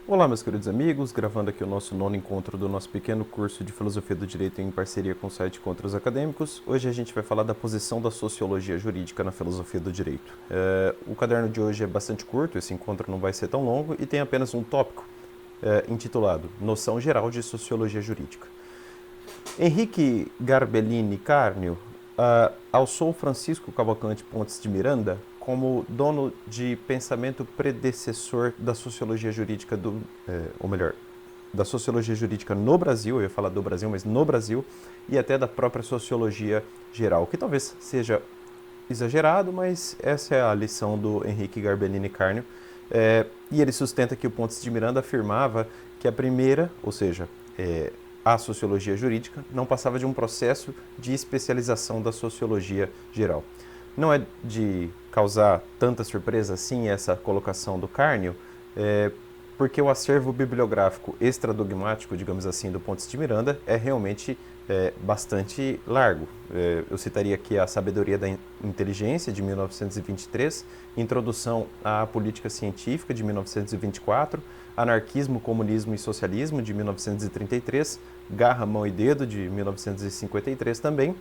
Olá, meus queridos amigos, gravando aqui o nosso nono encontro do nosso pequeno curso de Filosofia do Direito em parceria com o site Encontros Acadêmicos. Hoje a gente vai falar da posição da sociologia jurídica na filosofia do direito. O caderno de hoje é bastante curto, esse encontro não vai ser tão longo e tem apenas um tópico intitulado Noção Geral de Sociologia Jurídica. Henrique Garbellini Carnio alçou Francisco Cavalcante Pontes de Miranda como dono de pensamento predecessor da sociologia jurídica da sociologia jurídica no Brasil, eu ia falar do Brasil, mas no Brasil, e até da própria sociologia geral, que talvez seja exagerado, mas essa é a lição do Henrique Garbellini Carnio. E ele sustenta que o Pontes de Miranda afirmava que a primeira, ou seja, a sociologia jurídica, não passava de um processo de especialização da sociologia geral. Não é de causar tanta surpresa assim essa colocação do Carnio, porque o acervo bibliográfico extradogmático, digamos assim, do Pontes de Miranda é realmente bastante largo. Eu citaria aqui a Sabedoria da Inteligência, de 1923, Introdução à Política Científica, de 1924, Anarquismo, Comunismo e Socialismo, de 1933, Garra, Mão e Dedo, de 1953 também,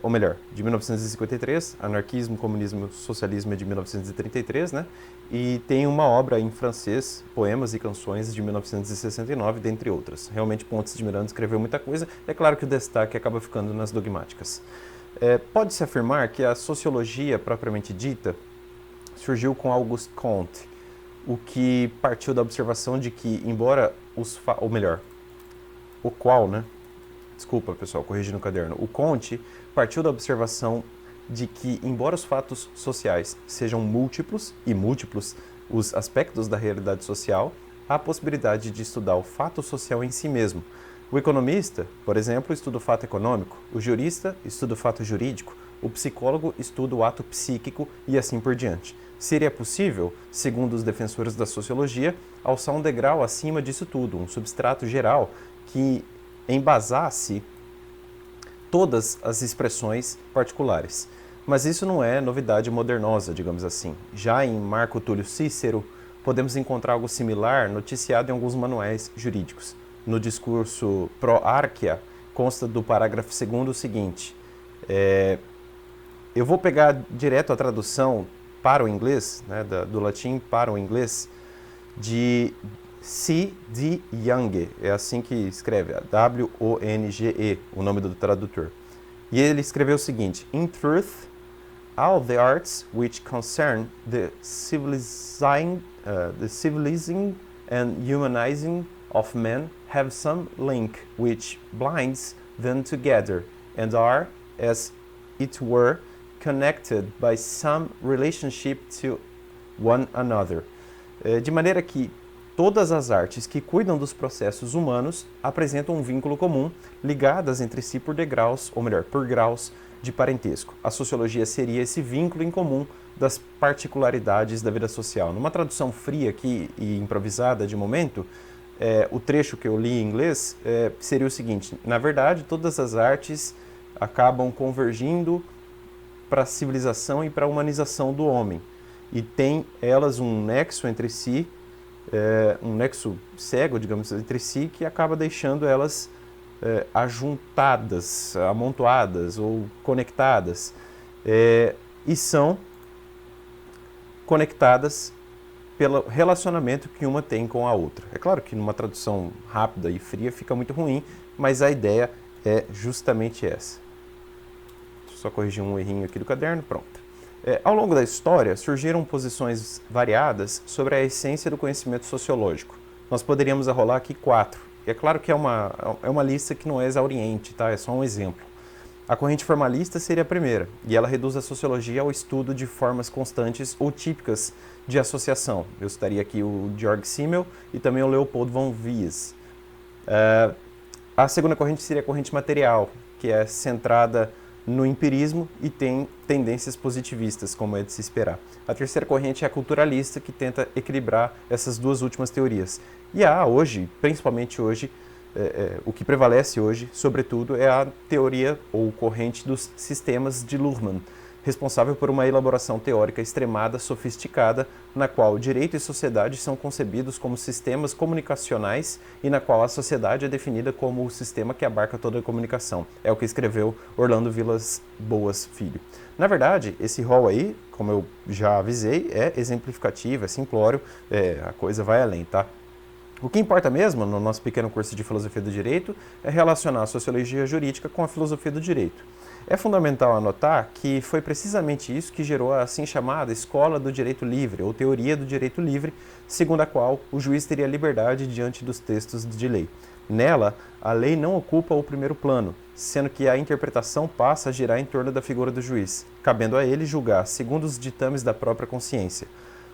ou melhor, de 1953, Anarquismo, Comunismo e Socialismo é de 1933, né? E tem uma obra em francês, Poemas e Canções, de 1969, dentre outras. Realmente Pontes de Miranda escreveu muita coisa, é claro que o destaque acaba ficando nas dogmáticas. Pode-se afirmar que a sociologia propriamente dita surgiu com Auguste Comte, o que partiu da observação de que, embora Desculpa, pessoal, corrigi no caderno. O Comte partiu da observação de que, embora os fatos sociais sejam múltiplos os aspectos da realidade social, há a possibilidade de estudar o fato social em si mesmo. O economista, por exemplo, estuda o fato econômico, o jurista estuda o fato jurídico, o psicólogo estuda o ato psíquico e assim por diante. Seria possível, segundo os defensores da sociologia, alçar um degrau acima disso tudo, um substrato geral que embasasse todas as expressões particulares. Mas isso não é novidade modernosa, digamos assim. Já em Marco Túlio Cícero, podemos encontrar algo similar noticiado em alguns manuais jurídicos. No discurso Pro Archia, consta do parágrafo 2º o seguinte: eu vou pegar direto a tradução para o inglês, né, do latim para o inglês, de C. D. Young, é assim que escreve, W-O-N-G-E, o nome do tradutor. E ele escreveu o seguinte: In truth, all the arts which concern the civilizing and humanizing of men have some link which binds them together and are, as it were, connected by some relationship to one another. De maneira que todas as artes que cuidam dos processos humanos apresentam um vínculo comum, ligadas entre si por degraus, ou melhor, por graus de parentesco. A sociologia seria esse vínculo em comum das particularidades da vida social. Numa tradução fria aqui e improvisada de momento, o trecho que eu li em inglês seria o seguinte: na verdade, todas as artes acabam convergindo para a civilização e para a humanização do homem. E tem elas um nexo entre si, um nexo cego, digamos, entre si, que acaba deixando elas ajuntadas, amontoadas ou conectadas, e são conectadas pelo relacionamento que uma tem com a outra. É claro que numa tradução rápida e fria fica muito ruim, mas a ideia é justamente essa. Deixa eu só corrigir um errinho aqui do caderno, pronto. Ao longo da história, surgiram posições variadas sobre a essência do conhecimento sociológico. Nós poderíamos arrolar aqui 4. E é claro que é uma lista que não é exauriente, tá? É só um exemplo. A corrente formalista seria a primeira, e ela reduz a sociologia ao estudo de formas constantes ou típicas de associação. Eu citaria aqui o Georg Simmel e também o Leopold von Wies. A segunda corrente seria a corrente material, que é centrada no empirismo e tem tendências positivistas, como é de se esperar. A terceira corrente é a culturalista, que tenta equilibrar essas duas últimas teorias. E há hoje, principalmente hoje, o que prevalece hoje, sobretudo, é a teoria ou corrente dos sistemas de Luhmann, responsável por uma elaboração teórica extremada, sofisticada, na qual direito e sociedade são concebidos como sistemas comunicacionais e na qual a sociedade é definida como o sistema que abarca toda a comunicação. É o que escreveu Orlando Vilas Boas Filho. Na verdade, esse rol aí, como eu já avisei, é exemplificativo, é simplório, a coisa vai além, tá? O que importa mesmo, no nosso pequeno curso de Filosofia do Direito, é relacionar a sociologia jurídica com a filosofia do direito. É fundamental anotar que foi precisamente isso que gerou a assim chamada Escola do Direito Livre, ou Teoria do Direito Livre, segundo a qual o juiz teria liberdade diante dos textos de lei. Nela, a lei não ocupa o primeiro plano, sendo que a interpretação passa a girar em torno da figura do juiz, cabendo a ele julgar segundo os ditames da própria consciência.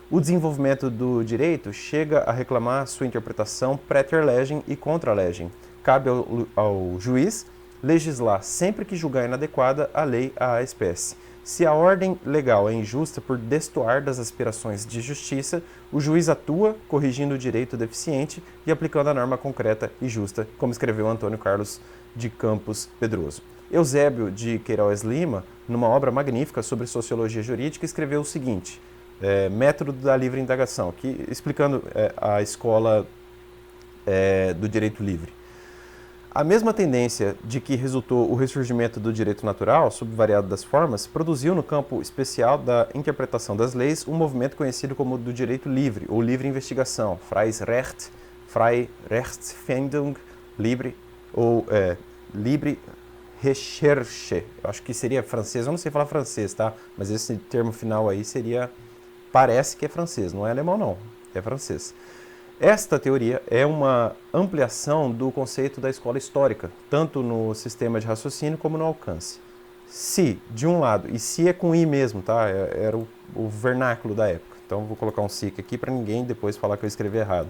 O desenvolvimento do direito chega a reclamar sua interpretação praeter legem e contra legem. Cabe ao juiz legislar sempre que julgar inadequada a lei à espécie. Se a ordem legal é injusta por destoar das aspirações de justiça, o juiz atua corrigindo o direito deficiente e aplicando a norma concreta e justa, como escreveu Antônio Carlos de Campos Pedroso. Eusébio de Queiroz Lima, numa obra magnífica sobre sociologia jurídica, escreveu o seguinte: método da livre indagação, que, explicando a escola do direito livre. A mesma tendência de que resultou o ressurgimento do direito natural, subvariado das formas, produziu no campo especial da interpretação das leis um movimento conhecido como do direito livre, ou livre investigação, freies Recht, freie Rechtsfindung, livre, ou livre Recherche. Eu acho que seria francês, eu não sei falar francês, tá? Mas esse termo final aí parece que é francês, não é alemão não, é francês. Esta teoria é uma ampliação do conceito da escola histórica, tanto no sistema de raciocínio como no alcance. Se, de um lado, e se é com I mesmo, tá? Era o vernáculo da época, então vou colocar um SIC aqui para ninguém depois falar que eu escrevi errado.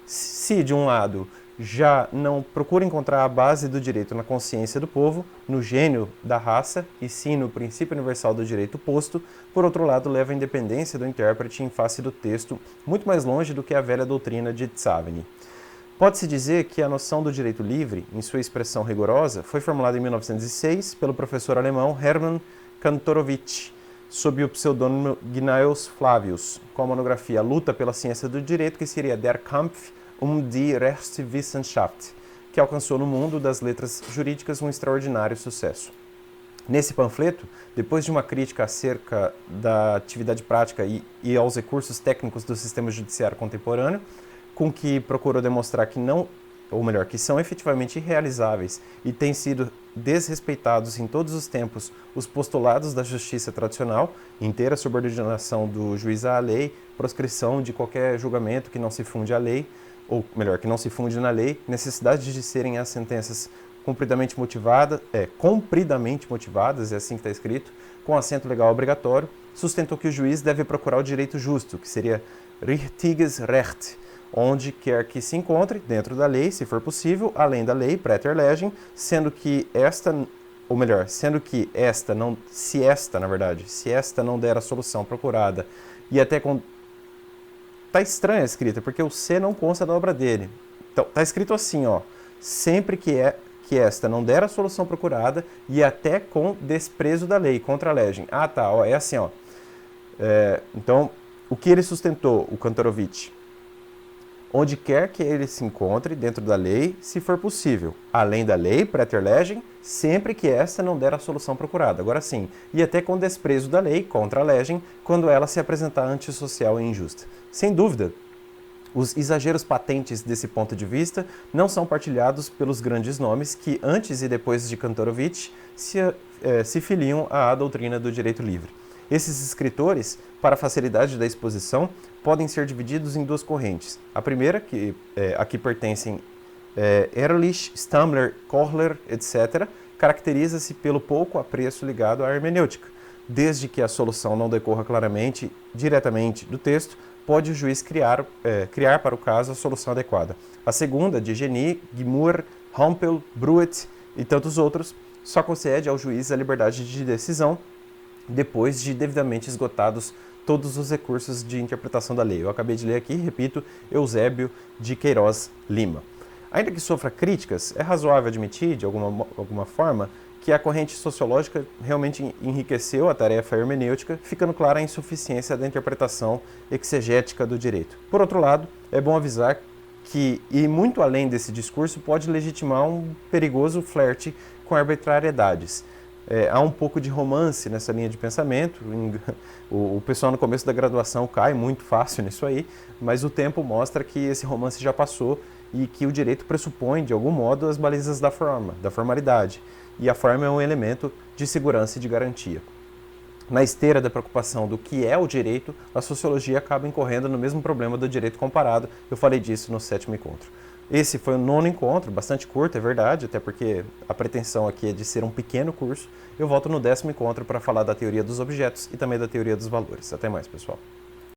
Se, de um lado, já não procura encontrar a base do direito na consciência do povo, no gênio da raça, e sim no princípio universal do direito posto, por outro lado, leva a independência do intérprete em face do texto muito mais longe do que a velha doutrina de Tzavny. Pode-se dizer que a noção do direito livre, em sua expressão rigorosa, foi formulada em 1906 pelo professor alemão Hermann Kantorowicz, sob o pseudônimo Gnaeus Flavius, com a monografia Luta pela Ciência do Direito, que seria Der Kampf die Rechtswissenschaft, que alcançou no mundo das letras jurídicas um extraordinário sucesso. Nesse panfleto, depois de uma crítica acerca da atividade prática e aos recursos técnicos do sistema judiciário contemporâneo, com que procurou demonstrar que que são efetivamente irrealizáveis e têm sido desrespeitados em todos os tempos os postulados da justiça tradicional, inteira subordinação do juiz à lei, proscrição de qualquer julgamento que não se funde à lei, ou melhor, que não se funde na lei, necessidade de serem as sentenças compridamente motivadas, é assim que está escrito, com assento legal obrigatório, sustentou que o juiz deve procurar o direito justo, que seria richtiges Recht, onde quer que se encontre, dentro da lei, se for possível, além da lei, praeter legem, se esta não der a solução procurada, e até com... Tá estranha a escrita, porque o C não consta da obra dele. Então, tá escrito assim, ó, sempre que esta não der a solução procurada e até com desprezo da lei, contra a legem. Ah, tá, ó, é assim, ó. Então, o que ele sustentou, o Kantorowicz? Onde quer que ele se encontre dentro da lei, se for possível, além da lei, praeter legem, sempre que esta não der a solução procurada. Agora sim, e até com desprezo da lei, contra a legem, quando ela se apresentar antissocial e injusta. Sem dúvida, os exageros patentes desse ponto de vista não são partilhados pelos grandes nomes que, antes e depois de Kantorowicz, se filiam à doutrina do direito livre. Esses escritores, para a facilidade da exposição, podem ser divididos em duas correntes. A primeira, a que pertencem Ehrlich, Stammler, Kohler, etc., caracteriza-se pelo pouco apreço ligado à hermenêutica. Desde que a solução não decorra diretamente do texto, pode o juiz criar para o caso a solução adequada. A segunda, de Genie, Gmour, Hampel, Bruet e tantos outros, só concede ao juiz a liberdade de decisão depois de devidamente esgotados todos os recursos de interpretação da lei. Eu acabei de ler aqui, repito, Eusébio de Queiroz Lima. Ainda que sofra críticas, é razoável admitir, de alguma forma, que a corrente sociológica realmente enriqueceu a tarefa hermenêutica, ficando clara a insuficiência da interpretação exegética do direito. Por outro lado, é bom avisar que ir muito além desse discurso pode legitimar um perigoso flerte com arbitrariedades. Há um pouco de romance nessa linha de pensamento, o pessoal no começo da graduação cai muito fácil nisso aí, mas o tempo mostra que esse romance já passou e que o direito pressupõe, de algum modo, as balizas da forma, da formalidade, e a forma é um elemento de segurança e de garantia. Na esteira da preocupação do que é o direito, a sociologia acaba incorrendo no mesmo problema do direito comparado. Eu falei disso no 7º encontro. Esse foi o 9º encontro, bastante curto, é verdade, até porque a pretensão aqui é de ser um pequeno curso. Eu volto no 10º encontro para falar da teoria dos objetos e também da teoria dos valores. Até mais, pessoal.